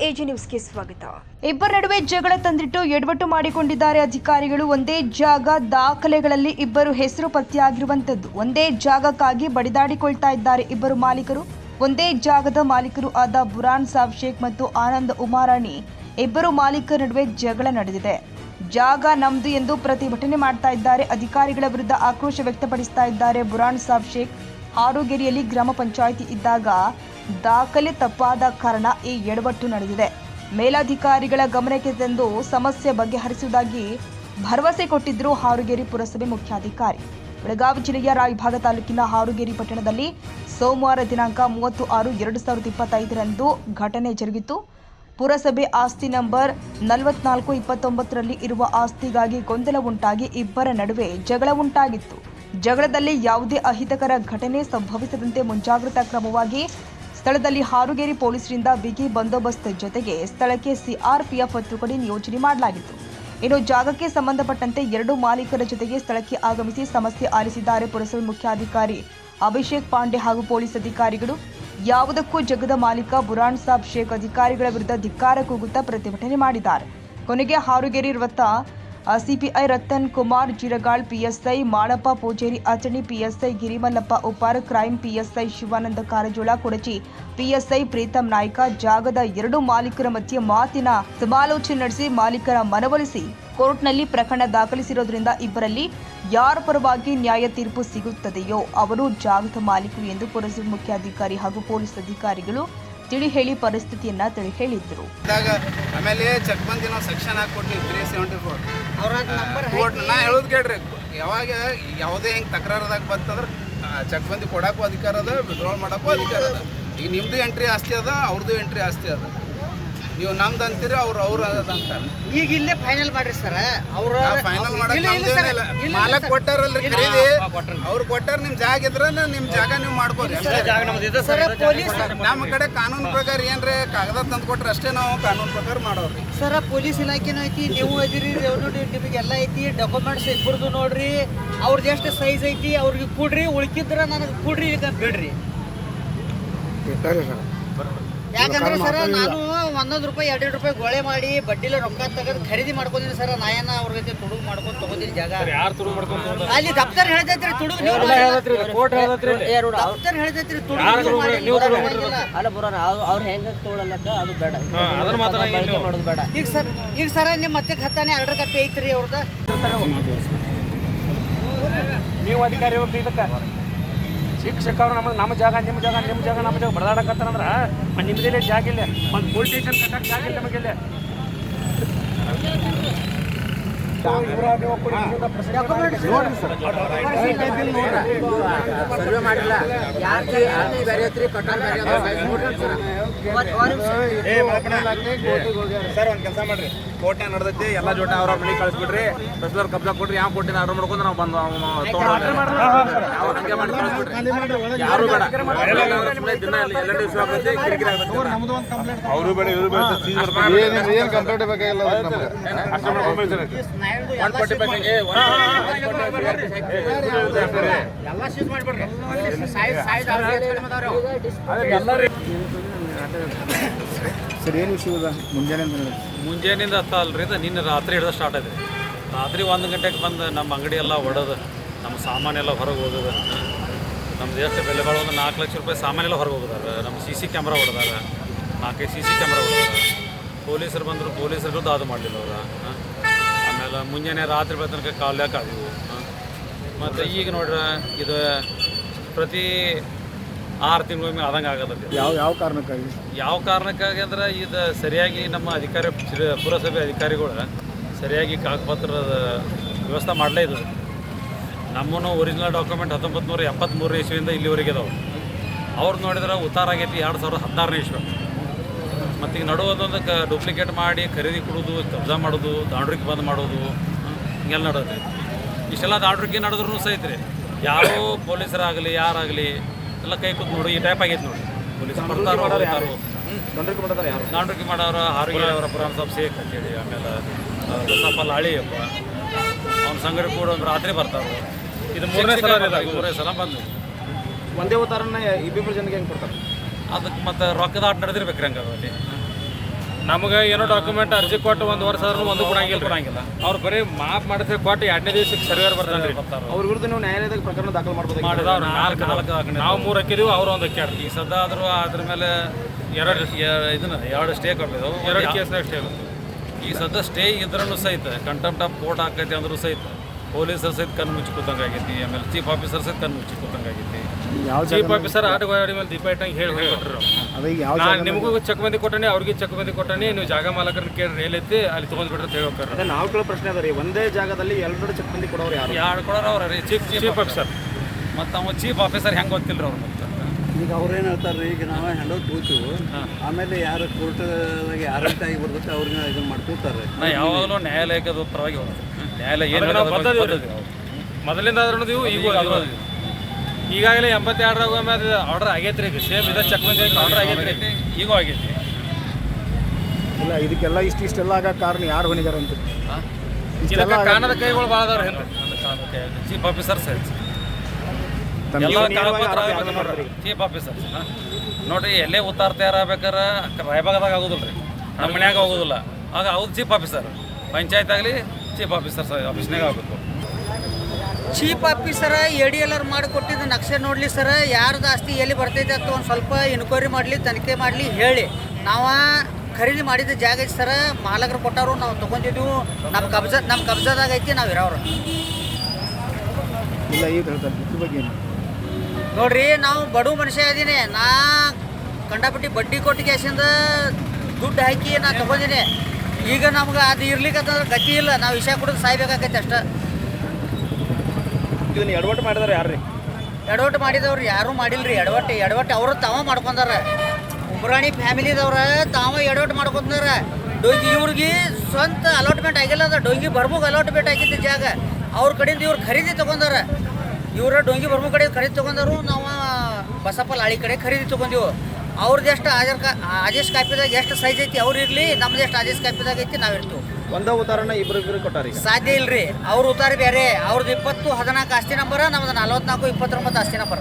AG ನ್ಯೂಸ್ಗೆ ಸ್ವಾಗತ. ಇಬ್ಬರ ನಡುವೆ ಜಗಳ ತಂದಿಟ್ಟು ಎಡವಟ್ಟು ಮಾಡಿಕೊಂಡಿದ್ದಾರೆ ಅಧಿಕಾರಿಗಳು. ಒಂದೇ ಜಾಗ ದಾಖಲೆಗಳಲ್ಲಿ ಇಬ್ಬರು ಹೆಸರು ಪತ್ತೆಯಾಗಿರುವಂತದ್ದು. ಒಂದೇ ಜಾಗಕ್ಕಾಗಿ ಬಡಿದಾಡಿಕೊಳ್ತಾ ಇದ್ದಾರೆ ಇಬ್ಬರು ಮಾಲೀಕರು. ಒಂದೇ ಜಾಗದ ಮಾಲೀಕರು ಆದ ಬುರಾನ್ ಸಾಬ್ ಶೇಖ್ ಮತ್ತು ಆನಂದ್ ಉಮಾರಾಣಿ ಇಬ್ಬರು ಮಾಲೀಕರ ನಡುವೆ ಜಗಳ ನಡೆದಿದೆ. ಜಾಗ ನಮ್ದು ಎಂದು ಪ್ರತಿಭಟನೆ ಮಾಡ್ತಾ ಇದ್ದಾರೆ. ಅಧಿಕಾರಿಗಳ ವಿರುದ್ಧ ಆಕ್ರೋಶ ವ್ಯಕ್ತಪಡಿಸ್ತಾ ಇದ್ದಾರೆ. ಬುರಾನ್ ಸಾಬ್ ಶೇಖ್ ಹಾರೋಗೇರಿಯಲ್ಲಿ ಗ್ರಾಮ ಪಂಚಾಯಿತಿ ಇದ್ದಾಗ ದಾಖಲೆ ತಪ್ಪಾದ ಕಾರಣ ಈ ಎಡವಟ್ಟು ನಡೆದಿದೆ. ಮೇಲಧಿಕಾರಿಗಳ ಗಮನಕ್ಕೆ ತಂದು ಸಮಸ್ಯೆ ಬಗೆಹರಿಸುವುದಾಗಿ ಭರವಸೆ ಕೊಟ್ಟಿದ್ದರು ಹಾರೋಗೇರಿ ಪುರಸಭೆ ಮುಖ್ಯಾಧಿಕಾರಿ. ಬೆಳಗಾವಿ ಜಿಲ್ಲೆಯ ರಾಯಭಾಗ ತಾಲೂಕಿನ ಹಾರೋಗೇರಿ ಪಟ್ಟಣದಲ್ಲಿ ಸೋಮವಾರ ದಿನಾಂಕ 30/6/2025 ಘಟನೆ ಜರುಗಿತು. ಪುರಸಭೆ ಆಸ್ತಿ ನಂಬರ್ 4429ರಲ್ಲಿ ಇರುವ ಆಸ್ತಿಗಾಗಿ ಗೊಂದಲ ಉಂಟಾಗಿ ಇಬ್ಬರ ನಡುವೆ ಜಗಳ ಉಂಟಾಗಿತ್ತು. ಜಗಳದಲ್ಲಿ ಯಾವುದೇ ಅಹಿತಕರ ಘಟನೆ ಸಂಭವಿಸದಂತೆ ಮುಂಜಾಗ್ರತಾ ಕ್ರಮವಾಗಿ ಸ್ಥಳದಲ್ಲಿ ಹಾರೋಗೇರಿ ಪೊಲೀಸರಿಂದ ಬಿಗಿ ಬಂದೋಬಸ್ತ್ ಜೊತೆಗೆ ಸ್ಥಳಕ್ಕೆ ಸಿಆರ್ಪಿಎಫ್ ತುಕಡಿ ನಿಯೋಜನೆ ಮಾಡಲಾಗಿತ್ತು. ಇನ್ನು ಜಾಗಕ್ಕೆ ಸಂಬಂಧಪಟ್ಟಂತೆ ಎರಡು ಮಾಲೀಕರ ಜೊತೆಗೆ ಸ್ಥಳಕ್ಕೆ ಆಗಮಿಸಿ ಸಮಸ್ಯೆ ಆಲಿಸಿದ್ದಾರೆ ಪುರಸಭೆ ಮುಖ್ಯಾಧಿಕಾರಿ ಅಭಿಷೇಕ್ ಪಾಂಡೆ ಹಾಗೂ ಪೊಲೀಸ್ ಅಧಿಕಾರಿಗಳು. ಯಾವುದಕ್ಕೂ ಜಗದ ಮಾಲೀಕ ಬುರಾನ್ ಸಾಬ್ ಶೇಖ್ ಅಧಿಕಾರಿಗಳ ವಿರುದ್ಧ ಧಿಕ್ಕಾರ ಕೂಗುತ್ತಾ ಪ್ರತಿಭಟನೆ ಮಾಡಿದ್ದಾರೆ. ಕೊನೆಗೆ ಹಾರೋಗೇರಿ ವೃತ್ತ CPI Ratan Kumar Jiragal, PSI Malappa Pujeri Achani, PSI Girimallappa Upar, crime PSI Shivananda Karajol, Kodachi PSI Pritam Nayak ಜಾಗದ ಎರಡು ಮಾಲೀಕರ ಮಧ್ಯೆ ಮಾತಿನ ಸಮಾಲೋಚನೆ ನಡೆಸಿ ಮಾಲೀಕರ ಮನವೊಲಿಸಿ ಕೋರ್ಟ್ನಲ್ಲಿ ಪ್ರಕರಣ ದಾಖಲಿಸಿರೋದ್ರಿಂದ ಇಬ್ಬರಲ್ಲಿ ಯಾರ ಪರವಾಗಿ ನ್ಯಾಯ ತೀರ್ಪು ಸಿಗುತ್ತದೆಯೋ ಅವರು ಜಾಗದ ಮಾಲೀಕರು ಎಂದು ಪುರಸಭೆ ಮುಖ್ಯಾಧಿಕಾರಿ ಹಾಗೂ ಪೊಲೀಸ್ ಅಧಿಕಾರಿಗಳು ತಿಳಿ ಹೇಳಿ ಪರಿಸ್ಥಿತಿಯನ್ನ ತಿಳಿ ಹೇಳಿದ್ರು. ಆಮೇಲೆ ಚೆಕ್ಬಂದಿ ನಾವು ಸೆಕ್ಷನ್ ಹಾಕೊಟ್ವಿ 374 ನಾ ಹೇಳೋದು ಕೇಳ್ರಿ, ಯಾವಾಗ ಯಾವುದೇ ಹಿಂಗೆ ತಕರಾರದಾಗ ಬಂತಂದ್ರೆ ಚೆಕ್ಬಂದಿ ಕೊಡಕ್ಕೂ ಅಧಿಕಾರ ಅದ, ವಿಡ್ರಾಲ್ ಮಾಡೋಕ್ಕೂ ಅಧಿಕಾರ ಅದ. ಈಗ ನಿಮ್ಮದು ಎಂಟ್ರಿ ಆಸ್ತಿ ಅದ, ಅವ್ರದ್ದು ಎಂಟ್ರಿ ಆಸ್ತಿ ಅದ. ನೀವು ನಮ್ದು ಅಂತೀರಿ, ಅವ್ರು ಅಂತಾರೆ. ಈಗ ಇಲ್ಲೇ ಫೈನಲ್ ಮಾಡ್ರಿ ಸರ್. ಅವ್ರು ಫೈನಲ್ ಮಾಡಕ್ಕೆ ಮಾಲಕ್ ಕೊಟ್ಟಾರಲ್ರಿ, ಖರೀದಿ ಅವ್ರು ಕೊಟ್ಟಾರ. ನಿಮ್ ಜಾಗ ಇದ್ರ ನಿಮ್ ಜಾಗ ನೀವು ಮಾಡ್ಕೋರಿ. ನಮ್ಮ ಕಡೆ ಕಾನೂನು ಪ್ರಕಾರ ಏನ್ರಿ ಕಾಗದ ತಂದು ಕೊಟ್ರೆ ಅಷ್ಟೇ ನಾವು ಕಾನೂನು ಪ್ರಕಾರ ಮಾಡೋರಿ. ಸರ್ ಪೊಲೀಸ್ ಇಲಾಖೆನೂ ಐತಿ, ನೀವು ಅದಿರಿ, ನಿಮಗೆಲ್ಲ ಐತಿ. ಡಾಕ್ಯುಮೆಂಟ್ಸ್ ಇಬ್ಬರದು ನೋಡ್ರಿ, ಅವ್ರದ್ದು ಎಷ್ಟು ಸೈಜ್ ಐತಿ ಅವ್ರಿಗೆ ಕೊಡ್ರಿ, ಉಳ್ಕಿದ್ರ ನನಗೆ ಕೊಡ್ರಿ, ಈಗ ಬಿಡ್ರಿ. ಯಾಕಂದ್ರೆ ಸರ್ ನಾನು 100 ರೂಪಾಯಿ 200 ರೂಪಾಯಿ ಗೋಳೆ ಮಾಡಿ ಬಡ್ಡಿಲ ರೊಕ್ಕ ತೆಗೆದು ಖರೀದಿ ಮಾಡ್ಕೊಂಡಿನಿ ಸರ್. ನಾಯನ ಅವ್ರ ಜೊತೆ ತುಡುಗು ಮಾಡ್ಕೊಂಡು ತಗೋದಿಲ್ಲ ಜಾಗ. ಅಲ್ಲಿ ದಪ್ತರ್ ಹೇಳ್ತೈತ್ರಿ ತುಡುಗು, ದಪ್ತರ್ ಹೇಳ್ತೈತ್ರಿ ತುಡುಗು ಅಲ್ಲ ಬರೋಣ. ಅವ್ರು ಹೆಂಗ ತಗೊಳ್ಳಕ್ಕ ಅದು ಬೇಡ, ಮಾಡೋದು ಬೇಡ. ಈಗ ಸರ್ ನಿಮ್ಮ ಮತ್ತೆ ಖತ್ತಾನೆ ಆರ್ಡರ್ ಕಾಪಿ ಐತ್ರಿ ಅವ್ರದ. ನೀವು ಅಧಿಕಾರಿ ಹೋಗ್ರಿ, ಇದಕ್ಕೆ ಶಿಕ್ಷಕರು ನಮ್ಮ ಜಾಗ ನಿಮ್ಮ ಜಾಗ ನಮ್ಮ ಜಾಗ ಬಡದಾಡಕತ್ತಾರಂದ್ರೆ ನಿಮ್ಮದೇ ಜಾಗ ಇಲ್ಲ. ಒಂದು ಪೊಲೀಸ್ ಸ್ಟೇಷನ್ ಕಟ್ಟಕ್ಕೆ ಜಾಗ ಇಲ್ಲ ನಮಗಿಲ್ಲ. ಸರ್ವೆ ಮಾಡಿಲ್ಲ ಸರ್ ಒಂದು ಕೆಲಸ ಮಾಡ್ರಿ, ಕೋರ್ಟ್ನಾಗ ನಡೆದೈತಿ ಎಲ್ಲ ಜೋಟ ಅವ್ರ ಮನೆ ಕಳಿಸ್ಬಿಡ್ರಿ. ತಹಸೀಲ್ದಾರ್ ಕಬ್ಜಾ ಕೊಡ್ರಿ, ಯಾವ ಕೋರ್ಟಿನ ಆರ್ಡರ್ ಮಾಡ್ಕೊಂಡು ನಾವು ಬಂದು ಹಂಗೆ ಮಾಡಿ ಕಳಿಸ್ಬಿಡ್ರಿ. ಯಾರು ಬೇಡ, ದಿನ ಎಲ್ಲ ದಿವಸ ಕಿರಿಕಿರಿ ಆಗ್ತೈತಿ. ಅವರು ಬೇಡ ಇವರು ಬೇಡ, ಏನು ಕಂಪ್ಲೇಂಟ್ ಬೇಕಾಗಿಲ್ಲ. ಅಷ್ಟೇ ಮಾಡ್ಕೊಂಡು ಸರ್ 140 ಬೇಕಾಗಿ ಎಲ್ಲ ಶೀಸ್ ಮಾಡಿಬಿಡ್ರಿ. ಸರ್ ಏನು ವಿಷಯ ಅದ? ಮುಂಜಾನೆಯಿಂದ ಹತ್ತ ಅಲ್ರಿ, ನಿನ್ನೆ ರಾತ್ರಿ ಹಿಡಿದು ಸ್ಟಾರ್ಟ್ ಆಗಿದೆ. ರಾತ್ರಿ 1 ಗಂಟೆಗೆ ಬಂದು ನಮ್ಮ ಅಂಗಡಿ ಎಲ್ಲ ಒಡೆದು, ನಮ್ಮ ಸಾಮಾನೆಲ್ಲ ಹೊರಗೆ ಹೋಗೋದು. ನಮ್ದು ಎಷ್ಟು ಬೆಲೆ ಬಾಳ ಒಂದು 4 ಲಕ್ಷ ರೂಪಾಯಿ ಸಾಮಾನೆಲ್ಲ ಹೊರಗೆ ಹೋಗೋದಾರ. ನಮ್ಮ CC ಕ್ಯಾಮ್ರಾ ಹೊಡೆದಾರ, 4 CC ಕ್ಯಾಮ್ರಾ ಹೊಡೆದಾರ. ಪೊಲೀಸರು ಬಂದರು, ಪೊಲೀಸರು ವಿರುದ್ಧ ಅದು ಮಾಡಲಿಲ್ಲ ಅವರು. ಆಮೇಲೆ ಮುಂಜಾನೆ ರಾತ್ರಿ ಬೆಳ ತನಕ ಕಾಲಿವು. ಮತ್ತು ಈಗ ನೋಡ್ರಿ, ಇದು ಪ್ರತಿ 6 ತಿಂಗಳಿಗೊಮ್ಮೆ ಆದಂಗೆ ಆಗತ್ತೆ. ಯಾವ ಕಾರಣಕ್ಕಾಗಿ ಅಂದ್ರೆ ಇದು ಸರಿಯಾಗಿ ನಮ್ಮ ಪುರಸಭೆ ಅಧಿಕಾರಿಗಳು ಸರಿಯಾಗಿ ಕಾಗಪತ್ರದ ವ್ಯವಸ್ಥೆ ಮಾಡಲೇ ಇದು. ನಮ್ಮನ್ನು ಒರಿಜಿನಲ್ ಡಾಕ್ಯುಮೆಂಟ್ 1973 ಇಸ್ವಿಯಿಂದ ಇಲ್ಲಿವರೆಗೆ ಇದಾವೆ. ಅವ್ರು ನೋಡಿದ್ರೆ ಉತ್ತಾರ ಆಗೈತಿ 2016 ಇಸ್ವಿ. ಮತ್ತು ಈಗ ನಡುವುದೊಂದು ಡೂಪ್ಲಿಕೇಟ್ ಮಾಡಿ ಖರೀದಿ ಕೊಡೋದು, ಕಬ್ಜಾ ಮಾಡೋದು, ದಾಂಡ್ರಿಗೆ ಬಂದ್ ಮಾಡೋದು, ಹಿಂಗೆಲ್ಲ ನಡೆದೈತಿ. ಇಷ್ಟೆಲ್ಲ ದಾಂಡ್ರಿಗೆ ನಡೆದ್ರೂ ಸಹಿತ ರೀ ಯಾರೋ ಪೊಲೀಸರಾಗಲಿ ಯಾರಾಗಲಿ ಎಲ್ಲ ಕೈ ಕೂತ್ ನೋಡಿ ಈ ಟೈಪ್ ಆಗೈತೆ ನೋಡಿ. ಪೊಲೀಸರು ಬರ್ತಾರೋ ದಾಂಡ್ರಿಗೆ ಮಾಡೋರು ಹಾರೋಗೇರಿ ಅವರ ಬುರಾನ್ ಸಾಬ್ ಶೇಖ್ ಅಂತೇಳಿ. ಆಮೇಲೆ ಬಸಪ್ಪ ಲಾಳಿಯಪ್ಪ ಅವ್ನ ಸಂಗಡಿ ಕೂಡ ಒಂದು ರಾತ್ರಿ ಬರ್ತಾರೆ. ಇದು 3ನೇ ಸಲ ಬಂದು ಒಂದೇ ಉತ್ತಾರನ ಇಬ್ಬಿಬ್ಬರು ಜನಕ್ಕೆ ಹೆಂಗೆ ಕೊಡ್ತಾರೆ? ಅದಕ್ಕೆ ಮತ್ತು ರೊಕ್ಕದ ಆಟ ನಡೆದಿರ್ಬೇಕ್ರಿ ಹಂಗೆ ಅಲ್ಲಿ ನಮಗೆ ಏನೋ ಡಾಕ್ಯುಮೆಂಟ್ ಅರ್ಜಿ ಕೊಟ್ಟು 1 ವರ್ಷ ಆದ್ರೂ ಒಂದು ಕೊಡಂಗಿಲ್ಲ ಅವ್ರು ಬರೀ ಮಾಪ್ ಮಾಡಿದ್ರೆ ಕೊಟ್ಟು 2ನೇ ದಿವಸಕ್ಕೆ ಸರ್ವೇರ್ ಬರ್ತಾನೆ ರೀ. ಅವ್ರ ವಿರುದ್ಧ ನೀವು ನ್ಯಾಯಾಲಯದಾಗ ಪ್ರಕರಣ ದಾಖಲು ಮಾಡ್ಬೋದು. ಮಾಡಿದವ್ರು 4 ನಾವು 3 ಹಾಕಿದೀವಿ, ಅವ್ರು 1 ಹಾಕ್ಯಾರ. ಈ ಸದ್ದ ಆದರೂ ಅದ್ರ ಮೇಲೆ 2 ಸ್ಟೇ ಕೊಟ್ಟಿದ್ದವು, 2 ಕೇಸ್ನಾಗ ಸ್ಟೇ ಬಂತು. ಈ ಸದ್ದ ಸ್ಟೇ ಇದ್ರೂ ಸಹಿತ ಕಂಟೆಂಪ್ಟ್ ಆಫ್ ಕೋರ್ಟ್ ಹಾಕೈತಿ ಅಂದ್ರೂ ಸಹಿತ ಪೊಲೀಸರು ಸಹಿತ ಕಣ್ಣು ಮುಚ್ಚಿ ಕೂತಂಗೆ ಆಗೈತಿ. ಆಮೇಲೆ ಚೀಫ್ ಆಫೀಸರ್ ಸಹಿತ ಕಣ್ಣು ಮುಚ್ಚಿ ಕೂತಂಗೆ ಆಗೈತಿ. ಚೀಫ್ ಆಫೀಸರ್ ಆಟಗಾಡಿ ಮೇಲೆ ದೀಪ ಇಟ್ಟಂಗೆ ಹೇಳಿ ಕೊಟ್ಟರು. ನಾನು ನಿಮಗೂ ಚಕ್ಬಂದಿ ಕೊಟ್ಟಣಿ, ಅವ್ರಿಗೆ ಚಕ್ಬಂದಿ ಕೊಟ್ಟಣಿ, ನೀವು ಜಾಗ ಮಾಲಕರನ್ನ ಕೇಳಿ ಎಲ್ಲೈತಿ ಅಲ್ಲಿ ತೊಗೊಂಡ್ಬಿಟ್ರೆ ಅಂತ ಹೇಳಿ ಹೋಗ್ತಾರೆ. ನಾವು ಕೇಳೋ ಪ್ರಶ್ನೆ ಅದ ರೀ, ಒಂದೇ ಜಾಗದಲ್ಲಿ 2 ಚಕ್ಬಂದಿ ಕೊಡೋರು ಯಾರು ಕೊಡೋರು ಅವ್ರ ರೀ ಚೀಫ್ ಆಫೀಸರ್. ಮತ್ತು ಅವ ಚೀಫ್ ಆಫೀಸರ್ ಹೆಂಗೆ ಗೊತ್ತಿಲ್ಲ ಅವ್ರು. ಮತ್ತೆ ಈಗ ಅವ್ರೇನು ಹೇಳ್ತಾರೆ ರೀ, ಈಗ ನಾವು ಹ್ಯಾಂಡ್ ಓವರ್ ತಗೋತೀವಿ, ಆಮೇಲೆ ಯಾರು ಕೋರ್ಟ್ದಾಗೆ ಆರೋಗ್ಯ ಆಗಿ ಬರ್ತೈತೆ ಅವ್ರನ್ನ ಇದನ್ನು ಮಾಡ್ಕೊತಾರೆ. ನಾ ಯಾವಾಗಲೂ ನ್ಯಾಯಾಲಯಕ್ಕೆ ಪರವಾಗಿ ಹೋಗ್ತೀವಿ. ನ್ಯಾಯಾಲಯ ಏನು ಮೊದಲಿಂದ ಆದ್ರೂ ನೀವು ಈಗಾಗಲೇ 82 ಆಮೇಲೆ ಆರ್ಡರ್ ಆಗೈತೆ ರೀ. ಸೇಮ್ ಇದೆ ಚಕ್ಬಂದಿ ಆರ್ಡರ್ ಆಗೈತೆ ರೀ, ಈಗೂ ಆಗೈತಿ. ಇಲ್ಲ ಇದಕ್ಕೆಲ್ಲ ಇಷ್ಟೆಲ್ಲ ಆಗ ಕಾರಣ ಯಾರು ಹೊಣಿಗಾರ ಅಂತ ಇದಕ್ಕೆ ಕಾಣದ ಕೈಗಳು ಭಾಳ ಅದಾವ್ರಿ. ಚೀಫ್ ಆಫೀಸರ್ ಸರ್ ಎಲ್ಲ ಚೀಫ್ ಆಫೀಸರ್ ನೋಡ್ರಿ, ಎಲ್ಲೇ ಉತ್ತಾರ ತಯಾರಾಗಬೇಕಾರೆ ರಾಯಬಾಗದಾಗ ಆಗೋದಿಲ್ಲ ರೀ, ನಮ್ಮ ಮನ್ಯಾಗ ಆಗೋದಿಲ್ಲ. ಆಗ ಹೌದು ಚೀಫ್ ಆಫೀಸರ್, ಪಂಚಾಯತ್ ಆಗಲಿ ಚೀಫ್ ಆಫೀಸರ್ ಆಫೀಸ್ನಾಗ ಆಗಬೇಕು. ಚೀಫ್ ಆಫೀಸರ ADLR ಮಾಡಿಕೊಟ್ಟಿದ್ದು ನಕ್ಷೆ ನೋಡಲಿ ಸರ, ಯಾರ್ದು ಆಸ್ತಿ ಎಲ್ಲಿ ಬರ್ತೈತೆ ಅಂತ ಒಂದು ಸ್ವಲ್ಪ ಇನ್ಕ್ವೈರಿ ಮಾಡಲಿ, ತನಿಖೆ ಮಾಡಲಿ, ಹೇಳಿ. ನಾವು ಖರೀದಿ ಮಾಡಿದ ಜಾಗ ಐತಿ ಸರ, ಮಾಲಕರು ಕೊಟ್ಟವರು, ನಾವು ತೊಗೊಂಡಿದ್ದೀವಿ, ನಮ್ಮ ಕಬ್ಜಾದಾಗ ಐತಿ, ನಾವು ಇರೋರು. ಇಲ್ಲ ಈಗ ಹೇಳ್ತಾರೆ ಇದ್ರ ಬಗ್ಗೆ ಏನು ನೋಡ್ರಿ, ನಾವು ಬಡ ಮನುಷ್ಯ ಅದೀನಿ. ನಾ ಕಂಡಪಟ್ಟಿ ಬಡ್ಡಿ ಕೊಟ್ಟು ಕ್ಯಾಶಿಂದ ದುಡ್ಡು ಹಾಕಿ ನಾ ತೊಗೊಂಡಿನಿ. ಈಗ ನಮ್ಗೆ ಅದು ಇರ್ಲಿಕ್ಕಂತಂದ್ರೆ ಗತಿ ಇಲ್ಲ, ನಾವು ವಿಷಯ ಕುಡಿದು ಸಾಯ್ಬೇಕಾಗೈತೆ ಅಷ್ಟೇ. ಇದನ್ನ ಎಡವಟ್ಟು ಮಾಡಿದಾರೆ ಯಾರು ರೀ? ಎಡವಟ್ಟು ಮಾಡಿದವ್ರು ಯಾರೂ ಮಾಡಿಲ್ರಿ. ಎಡವಟ್ಟು ಅವರು ತಾವ ಮಾಡ್ಕೊಂಡಾರ. ಉಮ್ರಾಣಿ ಫ್ಯಾಮಿಲಿದವ್ರ ತಾವ ಎಡವಟ್ಟು ಮಾಡ್ಕೊಂಡಾರ. ಡೊಂಗಿ ಇವ್ರಿಗೆ ಸ್ವಂತ ಅಲಾಟ್ಮೆಂಟ್ ಆಗಿಲ್ಲ, ಅದ ಡೊಂಗಿ ಬರ್ಮುಗ್ ಅಲಾಟ್ಮೆಂಟ್ ಆಗಿದ್ದ ಜಾಗ ಅವ್ರ ಕಡೆಯಿಂದ ಇವ್ರು ಖರೀದಿ ತೊಗೊಂಡಾರ. ಇವ್ರ ಡೊಂಗಿ ಬರ್ಮು ಕಡೆ ಖರೀದಿ ತೊಗೊಂಡಾರು, ನಾವು ಬಸಪ್ಪ ಲಾಳಿ ಕಡೆ ಖರೀದಿ ತೊಗೊಂಡಿವು. ಅವ್ರದ್ದು ಎಷ್ಟು ಆದೇಶ ಕಾಪಿದಾಗ ಎಷ್ಟು ಸೈಜ್ ಐತಿ ಅವ್ರು ಇರಲಿ, ನಮ್ದು ಎಷ್ಟು ಆದೇಶ ಕಾಪಿದಾಗ ಐತಿ ನಾವು ಇರ್ತೀವಿ. ಒಂದ ಉತ್ತಾರನ ಇಬ್ರು ಕೊಟ್ಟಾರ. ಸಾಧ್ಯ ಇಲ್ರಿ. ಅವ್ರ ಉತ್ತಾರ ಬೇರೆ, ಅವ್ರದ್ದು 20-14 ಆಸ್ತಿ ನಂಬರ, ನಮ್ದು 44-29 ಆಸ್ತಿ ನಂಬರ.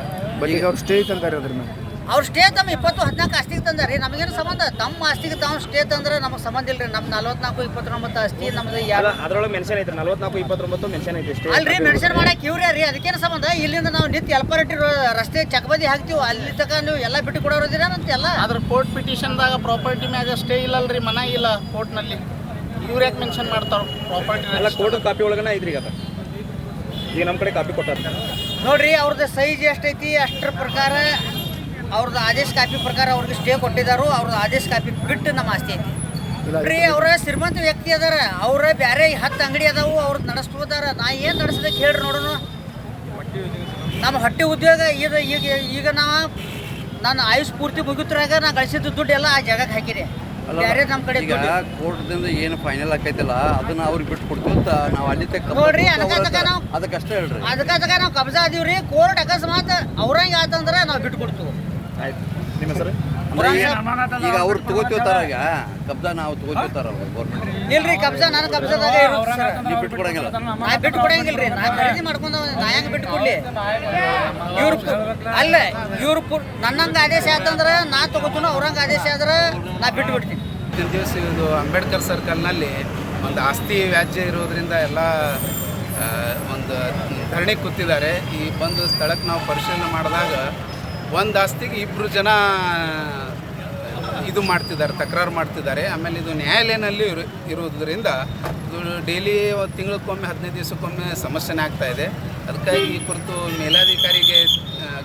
ಈಗ ಅವ್ರು ಸ್ಟೇ ತಂದಾರೆ ಅದ್ರ ಮೇಲೆ. ಅವ್ರು ಸ್ಟೇ ತಮ್ಮ 20-14 ಆಸ್ತಿಗೆ ತಂದಾರಿ, ನಮಗೇನು ಸಂಬಂಧ? ತಮ್ಮ ಆಸ್ತಿಗೆ ತಾವು ಸ್ಟೇ ತಂದ್ರೆ ನಮಗೆ ಸಂಬಂಧ ಇಲ್ರಿ. ನಮ್ಮ 44-29 ಆಸ್ತಿ ನಮ್ದು ಅದ್ರೊಳಗೆ ಮೆನ್ಷನ್ ಐತ್ರಿ, 44-29 ಮೆನ್ಷನ್ ಐತಿ. ಅಲ್ರಿ, ಮೆನ್ಷನ್ ಮಾಡಕ್ಕೆ ಇವ್ರೇ ರೀ, ಅದಕ್ಕೇನು ಸಂಬಂಧ? ಇಲ್ಲಿಂದ ನಾವು ನಿತ್ಯ ಎಲ್ಪರಟ್ಟಿ ರಸ್ತೆ ಚಕ್ಬಂದಿ ಹಾಕ್ತೀವಿ, ಅಲ್ಲಿ ತನಕ ನೀವು ಎಲ್ಲ ಬಿಟ್ಟು ಕೊಡೋರಿದ್ದೀರ ಅಂತೆಲ್ಲ. ಅದ್ರ ಕೋರ್ಟ್ ಪಿಟಿಷನ್ದಾಗ ಪ್ರಾಪರ್ಟಿ ಮ್ಯಾಗ ಸ್ಟೇ ಇಲ್ಲಲ್ರಿ, ಮನ ಇಲ್ಲ ಕೋರ್ಟ್ನಲ್ಲಿ. ಇವ್ರು ಯಾಕೆ ಮೆನ್ಷನ್ ಮಾಡ್ತಾರ ಪ್ರಾಪರ್ಟಿ? ಎಲ್ಲ ಕೋರ್ಟ್ ಕಾಪಿ ಒಳಗನ ಐತ್ರಿ. ಈಗ ನಮ್ಮ ಕಡೆ ಕಾಪಿ ಕೊಟ್ಟಾರ ನೋಡ್ರಿ, ಅವ್ರದ್ದು ಸೈಜ್ ಎಷ್ಟೈತಿ ಅಷ್ಟರ ಪ್ರಕಾರ ಅವ್ರದ್ದು ಆದೇಶ ಕಾಪಿ ಪ್ರಕಾರ ಅವ್ರಿಗೆ ಸ್ಟೇ ಕೊಟ್ಟಿದ್ದಾರು. ಅವ್ರದ್ದು ಆದೇಶ ಕಾಪಿ ಬಿಟ್ಟು ನಮ್ಮ ಆಸ್ತಿ ಐತಿ ರೀ. ಅವ್ರ ಶ್ರೀಮಂತ ವ್ಯಕ್ತಿ ಅದಾರ, ಅವ್ರ ಬೇರೆ 10 ಅಂಗಡಿ ಅದಾವು, ಅವ್ರದ್ದು ನಡೆಸ್ಬೋದಾರ. ನಾ ಏನು ನಡೆಸ್ಬೇಕು ಹೇಳ್ರಿ ನೋಡೋಣ. ನಮ್ಮ ಹೊಟ್ಟೆ ಉದ್ಯೋಗ ಈಗ ನಾನು ಆಯುಷ್ ಪೂರ್ತಿ ಮುಗಿತ್ರಾಗ ನಾ ಗಳಿಸಿದ ದುಡ್ಡು ಎಲ್ಲ ಆ ಜಾಗಕ್ಕೆ ಹಾಕಿದೆ. ಬೇರೆ ನಮ್ಮ ಕಡೆ ಈಗ ಕೋರ್ಟ್ದಿಂದ ಏನು ಫೈನಲ್ ಆಕೈತಿಲ್ಲ ಅದನ್ನ ಅವ್ರಿಗೆ ಬಿಟ್ಟು ಕೊಡ್ತೀವಿ ಅಂತ ನಾವು ಅಲ್ಲಿ ನೋಡ್ರಿ. ಅದಕ್ಕೆ ನಾವು ಅದಕ್ಕಷ್ಟೇ ಹೇಳ್ರಿ. ಅದಕ್ಕೆ ನಾವು ಕಬ್ಜಾ ಅದೀವ್ರಿ. ಕೋರ್ಟ್ ಅಕಸ್ಮಾತ್ ಅವ್ರಂಗೆ ಆತಂದ್ರೆ ನಾವು ಬಿಟ್ಟು ಕೊಡ್ತೀವಿ. ಆಯ್ತು. ನಿಮ್ಮ ಹೆಸರು? ಈಗ ಅವ್ರು ತಗೋತಿರ್ತಾರ, ಈಗ ಕಬ್ಜಾ ನಾವು ತಗೋತಿರ್ತಾರಲ್ಲ ಗೌರ್ಮೆಂಟ್. ಇಲ್ರಿ, ಕಬ್ಜಾ ನಾನು ಕಬ್ಜಾದಾಗ ಇರುತ್ತೆ ಸರ್. ನೀವು ಬಿಟ್ಟು ಕೊಡಂಗಿಲ್ಲ. ನಾ ಬಿಟ್ಟು ಕೊಡಂಗಿಲ್ರಿ. ನಾ ಖರೀದಿ ಮಾಡ್ಕೊಂಡು ನಾ ಹೆಂಗೆ ಬಿಟ್ಟು ಕೊಡ್ಲಿ? ಇವ್ರು ಅಲ್ಲ, ಇವ್ರು ನನ್ನಂಗೆ ಆದೇಶ ಆತಂದ್ರೆ ನಾ ತಗೋತೀನೋ, ಅವ್ರಂಗೆ ಆದೇಶ ಆದ್ರೆ ನಾ ಬಿಟ್ಟು ಬಿಡ್ತೀನಿ. ಇವತ್ತಿನ ದಿವಸ ಇದು ಅಂಬೇಡ್ಕರ್ ಸರ್ಕಲ್ನಲ್ಲಿ ಒಂದು ಆಸ್ತಿ ವ್ಯಾಜ್ಯ ಇರೋದ್ರಿಂದ ಎಲ್ಲ ಒಂದು ಧರಣಿ ಕೂತಿದ್ದಾರೆ. ಈ ಬಂದು ಸ್ಥಳಕ್ಕೆ ನಾವು ಪರಿಶೀಲನೆ ಮಾಡಿದಾಗ ಒಂದು ಆಸ್ತಿಗೆ 2 ಜನ ಇದು ಮಾಡ್ತಿದ್ದಾರೆ, ತಕರಾರು ಮಾಡ್ತಿದ್ದಾರೆ. ಆಮೇಲೆ ಇದು ನ್ಯಾಯಾಲಯದಲ್ಲಿ ಇರುವುದರಿಂದ ಇದು ಡೈಲಿ ತಿಂಗಳಕ್ಕೊಮ್ಮೆ 15 ದಿವಸಕ್ಕೊಮ್ಮೆ ಸಮಸ್ಯೆನೇ ಆಗ್ತಾಯಿದೆ. ಅದಕ್ಕಾಗಿ ಈ ಕುರಿತು ಮೇಲಾಧಿಕಾರಿಗೆ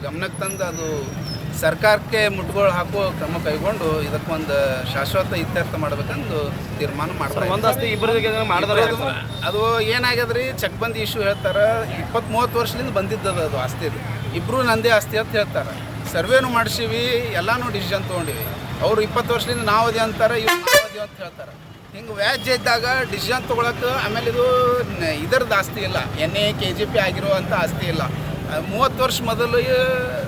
ಗಮನಕ್ಕೆ ತಂದು ಅದು ಸರ್ಕಾರಕ್ಕೆ ಮುಟ್ಗಳು ಹಾಕೋ ಕ್ರಮ ಕೈಗೊಂಡು ಇದಕ್ಕೊಂದು ಶಾಶ್ವತ ಇತ್ಯರ್ಥ ಮಾಡಬೇಕಂದು ತೀರ್ಮಾನ ಮಾಡ್ತಾರೆ. ಒಂದು ಆಸ್ತಿ ಇಬ್ಬರಿಗೆ ಮಾಡಿದ್ರೆ ಅದು ಏನಾಗ್ಯದ್ರಿ, ಚಕ್ಬಂದಿ ಇಶ್ಯೂ ಹೇಳ್ತಾರೆ. 20-30 ವರ್ಷದಿಂದ ಬಂದಿದ್ದದ ಅದು ಆಸ್ತಿ. ಅದು ಇಬ್ಬರು ನಂದೇ ಆಸ್ತಿ ಅಂತ ಹೇಳ್ತಾರೆ. ಸರ್ವೇನು ಮಾಡಿಸೀವಿ, ಎಲ್ಲನೂ ಡಿಸಿಷನ್ ತೊಗೊಂಡಿವಿ. ಅವರು 20 ವರ್ಷದಿಂದ ನಾವು ಅದೇ ಅಂತಾರೆ, ಇವ್ರು ನಾವು ಅದೇ ಅಂತ ಹೇಳ್ತಾರೆ. ಹಿಂಗೆ ವ್ಯಾಜ್ಯ ಇದ್ದಾಗ ಡಿಸಿಷನ್ ತೊಗೊಳಕ್ಕೆ, ಆಮೇಲೆ ಇದು ಇದರದ್ದು ಆಸ್ತಿ ಇಲ್ಲ, NA KGP ಆಗಿರುವಂಥ ಆಸ್ತಿ ಇಲ್ಲ. 30 ವರ್ಷ ಮೊದಲು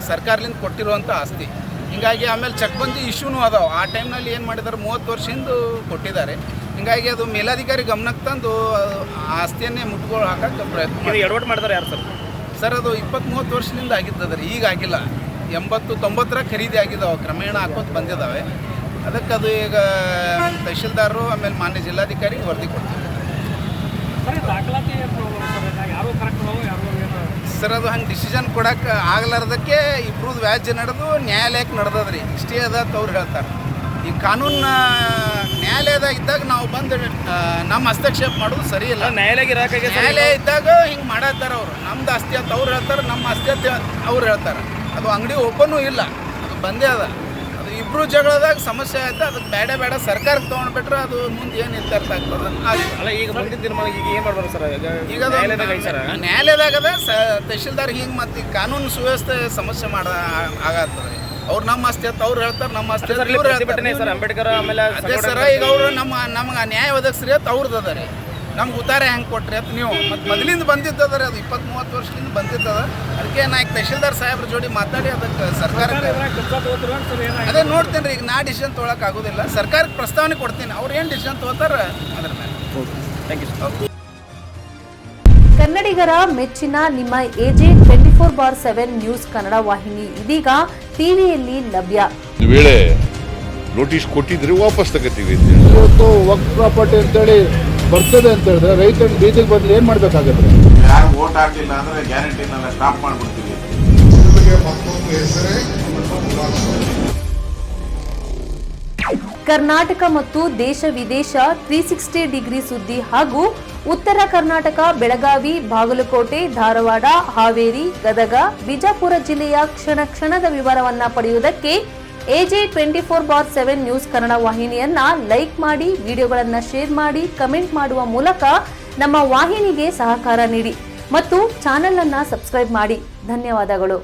ಸರ್ಕಾರದಿಂದ ಕೊಟ್ಟಿರುವಂಥ ಆಸ್ತಿ. ಹೀಗಾಗಿ ಆಮೇಲೆ ಚಕ್ಬಂದಿ ಇಶ್ಯೂನೂ ಅದಾವೆ. ಆ ಟೈಮ್ನಲ್ಲಿ ಏನು ಮಾಡಿದ್ದಾರೆ, 30 ವರ್ಷದಿಂದ ಕೊಟ್ಟಿದ್ದಾರೆ. ಹೀಗಾಗಿ ಅದು ಮೇಲಾಧಿಕಾರಿ ಗಮನಕ್ಕೆ ತಂದು ಆ ಆಸ್ತಿಯನ್ನೇ ಮುಟ್ಗಳು ಹಾಕೋಕ್ಕೆ ಪ್ರಯತ್ನ ಎಡವಟ್ಟು ಮಾಡಿದಾರೆ ಯಾರು ಸರ್? ಸರ್ ಅದು 20-30 ವರ್ಷದಿಂದ ಆಗಿದ್ದದ್ರಿ, ಈಗ ಆಗಿಲ್ಲ. 80-90 ಖರೀದಿ ಆಗಿದ್ದಾವೆ, ಕ್ರಮೇಣ ಹಾಕೋದು ಬಂದಿದ್ದಾವೆ. ಅದಕ್ಕೆ ಅದು ಈಗ ತಹಶೀಲ್ದಾರರು ಆಮೇಲೆ ಮಾನ್ಯ ಜಿಲ್ಲಾಧಿಕಾರಿ ವರದಿ ಕೊಡ್ತೀವಿ ಸರಿ ದಾಖಲಾತಿ ಯಾರು ಕರೆಕ್ಟ್ ಯಾರು ಸರ್. ಅದು ಹಂಗೆ ಡಿಸಿಷನ್ ಕೊಡೋಕೆ ಆಗ್ಲಾರ್ದಕ್ಕೆ ಇಬ್ರದ್ದು ವ್ಯಾಜ್ಯ ನಡೆದು ನ್ಯಾಯಾಲಯಕ್ಕೆ ನಡೆದದ್ರಿ. ಇಷ್ಟೇ ಅದ ಅವ್ರು ಹೇಳ್ತಾರೆ. ಈ ಕಾನೂನು ನ್ಯಾಯಾಲಯದಾಗ ಇದ್ದಾಗ ನಾವು ಬಂದು ನಮ್ಮ ಹಸ್ತಕ್ಷೇಪ ಮಾಡೋದು ಸರಿ ಇಲ್ಲ. ನ್ಯಾಯಾಲಯ ಇದ್ದಾಗ ಹಿಂಗೆ ಮಾಡತ್ತಾರ ಅವರು. ನಮ್ದು ಆಸ್ತಿ ಅಂತ ಅವ್ರು ಹೇಳ್ತಾರೆ, ನಮ್ಮ ಆಸ್ತಿ ಅಂತ ಅವ್ರು ಹೇಳ್ತಾರೆ. ಅದು ಅಂಗಡಿ ಓಪನ್ನೂ ಇಲ್ಲ, ಅದು ಬಂದೇ ಅದ. ಅದು ಇಬ್ಬರು ಜಗಳದಾಗ ಸಮಸ್ಯೆ ಆಯ್ತು. ಅದಕ್ಕೆ ಬೇಡ ಸರ್ಕಾರಕ್ಕೆ ತೊಗೊಂಡ್ಬಿಟ್ರೆ ಅದು ಮುಂದೆ ಏನು ಇತ್ಯರ್ಥ ಆಗ್ತದೆ. ಅಲ್ಲ ಈಗ ಮುಂದಿನ ದಿನಮಾನ ಈಗ ಏನು ಮಾಡ್ಬೋದು ಸರ್? ಈಗ ನ್ಯಾಯಾಲಯದಾಗ ಅದ ತಹಶೀಲ್ದಾರ್ ಹಿಂಗೆ ಮತ್ತು ಕಾನೂನು ಸುವ್ಯವಸ್ಥೆ ಸಮಸ್ಯೆ ಆಗತ್ತದ. ಅವ್ರು ನಮ್ಮ ಆಸ್ತಿ ಅಂತ ಅವ್ರು ಹೇಳ್ತಾರೆ, ನಮ್ಮ ಆಸ್ತಿ ಅಂತ ಇವ್ರು ಹೇಳ್ತಾರೆ ಸರ್. ಅಂಬೇಡ್ಕರ್ ಆಮೇಲೆ ಅದೇ ಸರ ಈಗ ಅವರು ನಮ್ಗೆ ನ್ಯಾಯ ಒದಗಿಸ್ರಿ ಅಂತ ಅವ್ರದ್ದು ಅದ ರೀ. ನಮ್ಗೆ ಉತ್ತಾರ ಹೆಂಗೆ ಕೊಟ್ರಿ ಅಂತ ನೀವು ಮತ್ತು ಮೊದಲಿಂದ ಬಂದಿದ್ದದ ರೀ. ಅದು 20-30 ವರ್ಷದಿಂದ ಬಂದಿದ್ದದ. ಅದಕ್ಕೆ ನಾ ಈಗ ತಹಶೀಲ್ದಾರ್ ಸಾಹೇಬ್ರ ಜೋಡಿ ಮಾತಾಡಿ ಅದಕ್ಕೆ ಸರ್ಕಾರಕ್ಕೆ ಅದೇ ನೋಡ್ತೀನಿ ರೀ. ಈಗ ನಾ ಡಿಸಿಷನ್ ತೊಗೊಳಕ್ಕೆ ಆಗೋದಿಲ್ಲ, ಸರ್ಕಾರಕ್ಕೆ ಪ್ರಸ್ತಾವನೆ ಕೊಡ್ತೀನಿ. ಅವ್ರು ಏನು ಡಿಸಿಷನ್ ತೊಗೋತಾರೆ ಅದ್ರ ಮೇಲೆ. Thank you. ಕನ್ನಡಿಗರ ಮೆಚ್ಚಿನ ನಿಮ್ಮ AJ 24/7 ನ್ಯೂಸ್ ಕನ್ನಡ ವಾಹಿನಿ ಇದೀಗ ಟಿವಿಯಲ್ಲಿ ಲಭ್ಯ. ವೇಳೆ ನೋಟಿಸ್ ಕೊಟ್ಟಿದ್ರೆ ವಾಪಸ್ ತಗೋತೀವಿ. ಇವತ್ತು ವಕ್ಫ್ ಪ್ರಾಪರ್ಟಿ ಅಂತೇಳಿ ಬರ್ತದೆ ಅಂತ ಹೇಳಿದ್ರೆ ರೈತರು ಬೀದಿಗೆ ಬಂದು ಏನು ಮಾಡಬೇಕಾಗತ್ತೆ? ಯಾರು ವೋಟ್ ಹಾಕಲಿಲ್ಲ ಅಂದ್ರೆ ಗ್ಯಾರಂಟಿನೆಲ್ಲ ಸ್ಟಾಪ್ ಮಾಡ್ಬಿಡ್ತೀವಿ. ಕರ್ನಾಟಕ ಮತ್ತು ದೇಶ ವಿದೇಶ 360 ಡಿಗ್ರಿ ಸುದ್ದಿ ಹಾಗೂ ಉತ್ತರ ಕರ್ನಾಟಕ ಬೆಳಗಾವಿ, ಬಾಗಲಕೋಟೆ, ಧಾರವಾಡ, ಹಾವೇರಿ, ಗದಗ, ಬಿಜಾಪುರ ಜಿಲ್ಲೆಯ ಕ್ಷಣ ಕ್ಷಣದ ವಿವರವನ್ನ ಪಡೆಯುವುದಕ್ಕೆ AJ 24/7 ನ್ಯೂಸ್ ಕನ್ನಡ ವಾಹಿನಿಯನ್ನ ಲೈಕ್ ಮಾಡಿ, ವಿಡಿಯೋಗಳನ್ನ ಶೇರ್ ಮಾಡಿ, ಕಮೆಂಟ್ ಮಾಡುವ ಮೂಲಕ ನಮ್ಮ ವಾಹಿನಿಗೆ ಸಹಕಾರ ನೀಡಿ ಮತ್ತು ಚಾನೆಲ್ ಅನ್ನ ಸಬ್ಸ್ಕ್ರೈಬ್ ಮಾಡಿ. ಧನ್ಯವಾದಗಳು.